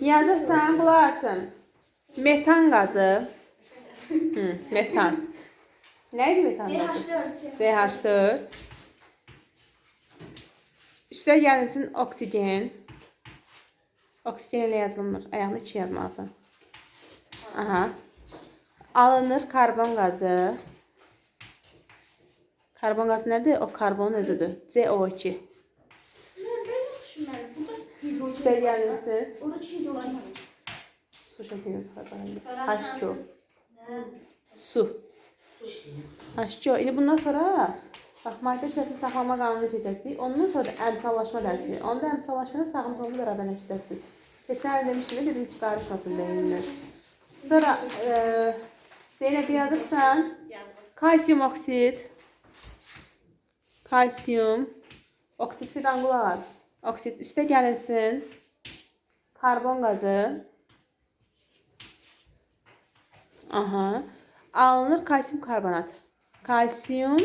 Yazırsan, qulaq asın. Metan qazı. Metan. Neydi metan qazı? CH4. Üstə gəlsin oksigen. Oksigen ilə yazılmır. Ayağını 2 yazmalısın. Aha. Alınır karbon qazı. Karbon qazı nədir? O karbonun özüdür. CO2. Üstə gəlsin. Su şəkilində H2O. Su. H2O. İndi bundan sonra bax, maddə kütləsini saxlama qanunu keçəcək. Ondan sonra da əmsallaşma dərsi. Onda əmsallaşdırır, sağım solu beraber eşidəsiz. Keçən il demişdim, dedim ki, qarışmasın beyninler. Sonra Zeynep yazırsan, kalsiyum oksid. Kalsiyum. Oksid fidan qulaq az. Oksid üstə gəlinsin. Karbon qazı. Aha. Alınır kalsiyum karbonat. Kalsiyum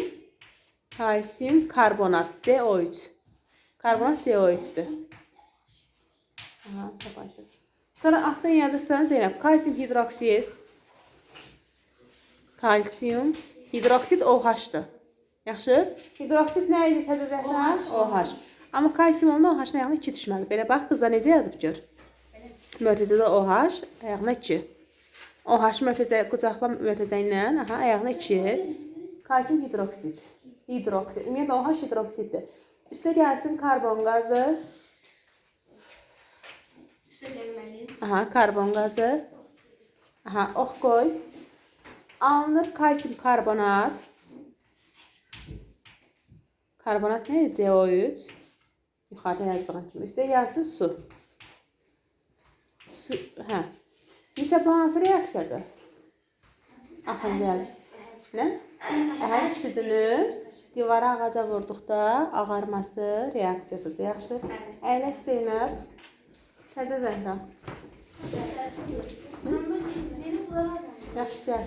karbonat. CO3. Karbonat CO3'dür. Aha, tapaşır. Sonra altdan yazırsanız Zeynep. Kalsiyum hidroksid. Kalsiyum hidroksid OH-dır. Yaxşı? Hidroksid nə idi təzədən? OH. Amma kalsiyum onda OH-ın ayağına 2 düşməli. Belə bax, qızda necə yazıb gör. Mötəzədə OH, ayağına 2. OH mötəzə, qucaqla mötəzə ilə, aha, ayağına 2. Kalsiyum hidroksid. Hidroksid. Ümumiyyətlə OH hidroksiddir. Üstə gəlsin karbon qazı. Üstə gəlməliyim. Aha, karbon qazı. Aha, ox qoy. Alınır kalsiyum karbonat. Karbonat nə? CO3. Yuxarıda yazdığım kimi. Üstə gəlsin su. Su, hə. Misal bu hansı reaksiyadır? Axın gəlir. Nə? Əhəl südünü divara ağaca vurduqda ağarması reaksiyasıdır. Yaxşı. Əyləş Zeynəb. Təzə Zəhra. Yaxşı, gəl.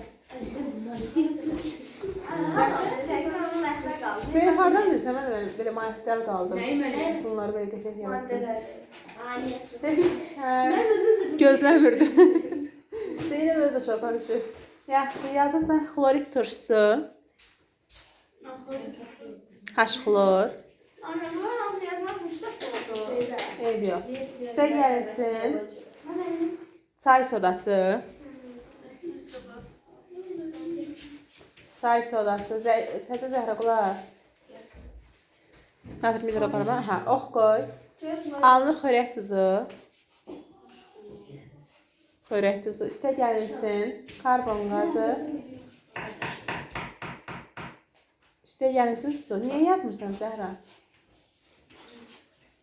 Belə hardan bilirsən? Mən də belə maddələr qaldım. Bunları belə qəşək yazdım. Gözləmirdim. Zeynəb özü də şokan düşür. Yaxşı, yazırsan xlorid turşusu. H-xlor. Eydiyor. Üstə gəlsin. Çay sodası. Çay sodası. Səsə Zəhra qulaq. Natr mikroqarba. Aha, ox qoy. Alınır xörək tuzu. Xörək tuzu. Üstə gəlinsin. Karbon qazı. Üstə gəlinsin su. Niyə yazmırsan Zəhra?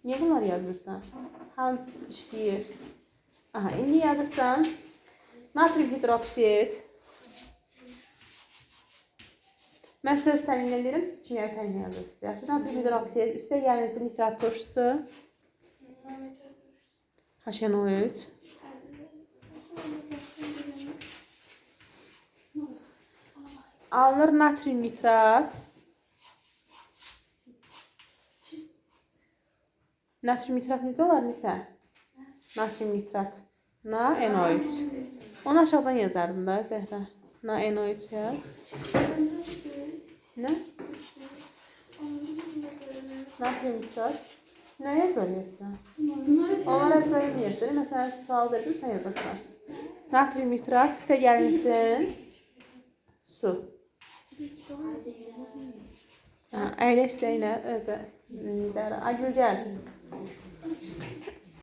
Niyə bunları yazmırsan? Ham işləyir. Aha, indi yazırsan. Natrium hidroksid. Mən söz təmin edirəm, siz kimya təmin edirsiniz. Yaxşı, natrium hidroksid. Üstə gəlinsin nitrat turşusu. HNO3. Alınır natrium nitrat. Natrium nitrat necə olar Nisə? Natrium nitrat. NaNO3. Onu aşağıdan yazardım da Zəhra. NaNO3 yaz. Nə? Natrium nitrat. Nə yazarsan? Onları əzbərləyirsən. Məsələn, sual verdim, sən yazarsan. Natrium nitrat üstə gəlinsin. Su. Əyləş Zeynəb, özə. Zəhra. Agül gəl.